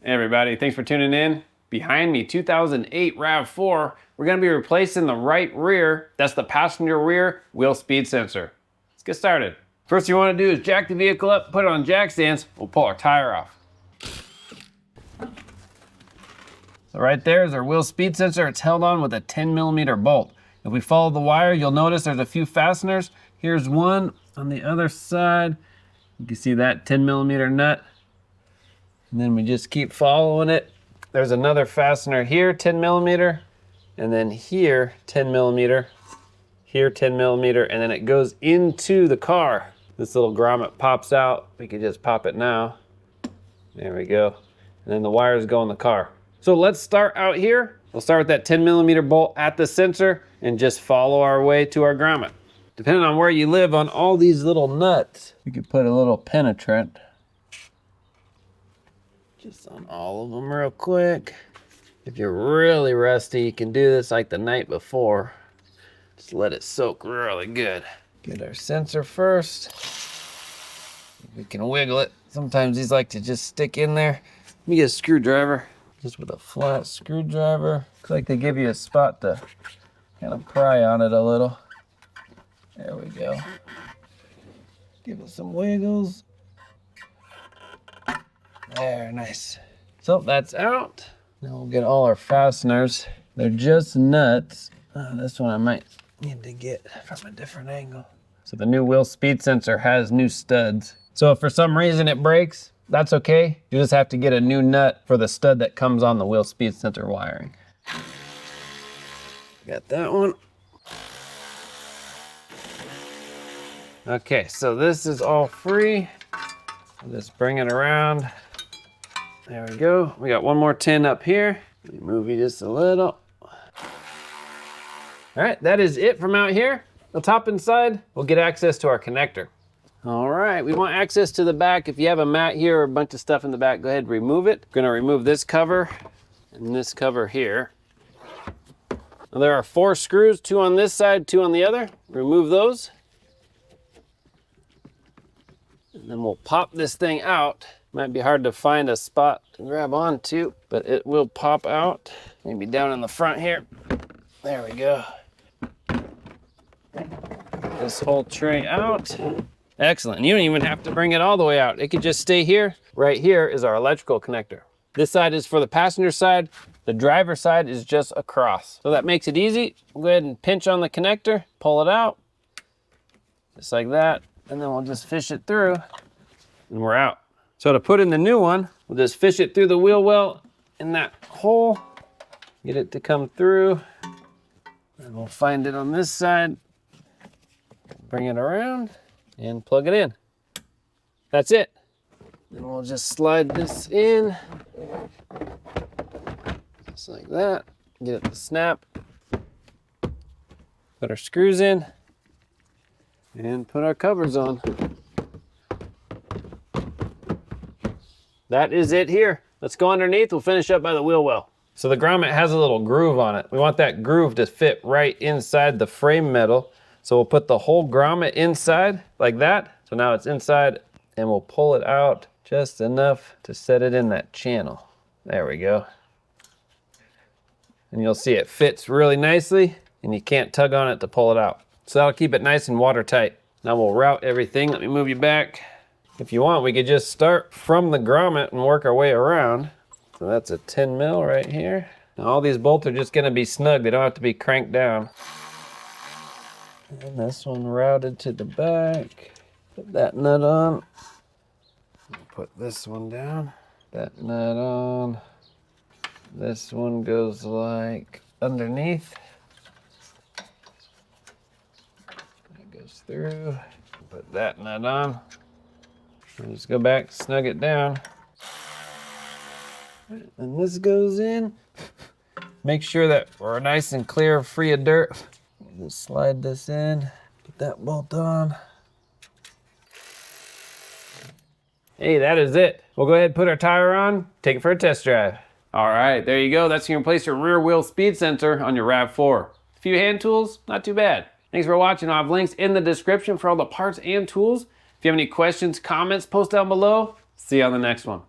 Hey everybody, thanks for tuning in. Behind me, 2008 RAV4. We're gonna be replacing the right rear. That's the passenger rear wheel speed sensor. Let's get started. First thing you wanna do is jack the vehicle up, put it on jack stands. We'll pull our tire off. So right there is our wheel speed sensor. It's held on with a 10mm bolt. If we follow the wire, you'll notice there's a few fasteners. Here's one on the other side. You can see that 10mm nut. And then we just keep following it. There's another fastener here, 10mm, and then here, 10mm, here, 10mm, and then it goes into the car. This little grommet pops out. We can just pop it now. There we go. And then the wires go in the car. So let's start out here. We'll start with that 10mm bolt at the sensor and just follow our way to our grommet. Depending on where you live, on all these little nuts, you could put a little penetrant. Just on all of them real quick. If you're really rusty, you can do this like the night before. Just let it soak really good. Get our sensor first. We can wiggle it. Sometimes these like to just stick in there. Let me get a screwdriver. Just with a flat screwdriver. Looks like they give you a spot to kind of pry on it a little. There we go. Give it some wiggles. There, nice. So that's out. Now we'll get all our fasteners. They're just nuts. This one I might need to get from a different angle. So the new wheel speed sensor has new studs. So if for some reason it breaks, that's okay. You just have to get a new nut for the stud that comes on the wheel speed sensor wiring. Got that one. Okay, so this is all free. I'll just bring it around. There we go. We got one more 10 up here. Let me move you just a little. All right, that is it from out here. The top inside, we'll get access to our connector. All right, we want access to the back. If you have a mat here or a bunch of stuff in the back, go ahead and remove it. We're gonna remove this cover and this cover here. Now, there are 4 screws, 2 on this side, 2 on the other. Remove those. And then we'll pop this thing out. Might be hard to find a spot to grab onto, but it will pop out. Maybe down in the front here. There we go. This whole tray out. Excellent. And you don't even have to bring it all the way out. It could just stay here. Right here is our electrical connector. This side is for the passenger side. The driver side is just across. So that makes it easy. We'll go ahead and pinch on the connector, pull it out, just like that. And then we'll just fish it through and we're out. So to put in the new one, we'll just fish it through the wheel well in that hole, get it to come through. And we'll find it on this side, bring it around and plug it in. That's it. Then we'll just slide this in, just like that. Get it to snap. Put our screws in and put our covers on. That is it here. Let's go underneath. We'll finish up by the wheel well. So the grommet has a little groove on it. We want that groove to fit right inside the frame metal. So we'll put the whole grommet inside like that. So now it's inside and we'll pull it out just enough to set it in that channel. There we go. And you'll see it fits really nicely and you can't tug on it to pull it out. So that'll keep it nice and watertight. Now we'll route everything. Let me move you back. If you want, we could just start from the grommet and work our way around. So that's a 10 mil right here. Now all these bolts are just gonna be snug. They don't have to be cranked down. And this one routed to the back. Put that nut on. Put this one down. That nut on. This one goes like underneath. It goes through. Put that nut on. And just go back, snug it down. And this goes in. Make sure that we're nice and clear, free of dirt. Just slide this in, put that bolt on. Hey, that is it. We'll go ahead and put our tire on, take it for a test drive. All right, there you go. That's going to replace your rear wheel speed sensor on your RAV4. A few hand tools, not too bad. Thanks for watching. I'll have links in the description for all the parts and tools. If you have any questions, comments, post down below. See you on the next one.